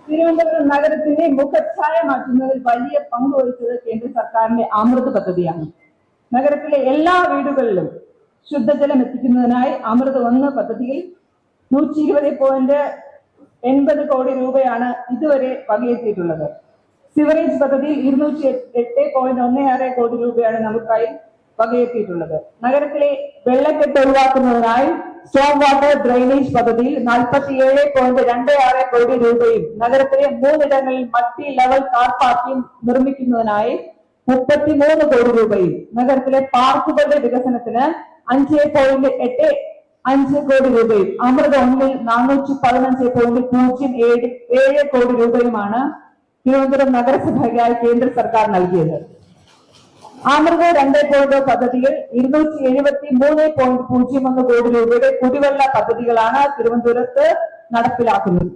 തിരുവനന്തപുരം നഗരത്തിന്റെ മുഖച്ഛായ മാറ്റുന്നതിൽ വലിയ പങ്ക് വഹിച്ചത് കേന്ദ്ര സർക്കാരിന്റെ അമൃത് പദ്ധതിയാണ്. നഗരത്തിലെ എല്ലാ വീടുകളിലും ശുദ്ധജലം എത്തിക്കുന്നതിനായി അമൃത് 1 പദ്ധതിയിൽ 120.80 കോടി രൂപയാണ് ഇതുവരെ വകയെത്തിയിട്ടുള്ളത്. സിവറേജ് പദ്ധതിയിൽ 208.16 കോടി രൂപയാണ് നമുക്കായി വകയെത്തിയിട്ടുള്ളത്. നഗരത്തിലെ വെള്ളക്കെട്ട് ഒഴിവാക്കുന്നതിനായി സ്റ്റോം വാട്ടർ ഡ്രെയിനേജ് പദ്ധതിയിൽ 47.26 കോടി രൂപയും നഗരത്തിലെ 3 ഇടങ്ങളിൽ മൾട്ടി ലെവൽ കാർ പാർക്കിംഗ് നിർമ്മിക്കുന്നതിനായി 33 കോടി രൂപയും നഗരത്തിലെ പാർക്കുകളുടെ വികസനത്തിന് 5.85 കോടി രൂപയും അമൃത് 1-ൽ 415.07 കോടി രൂപയുമാണ് തിരുവനന്തപുരം നഗരസഭയ്ക്കായി കേന്ദ്ര സർക്കാർ നൽകിയത്. അമൃത് 2.0 പദ്ധതിയിൽ 273.01 കോടി രൂപയുടെ കുടിവെള്ള പദ്ധതികളാണ് തിരുവനന്തപുരത്ത് നടപ്പിലാക്കുന്നത്.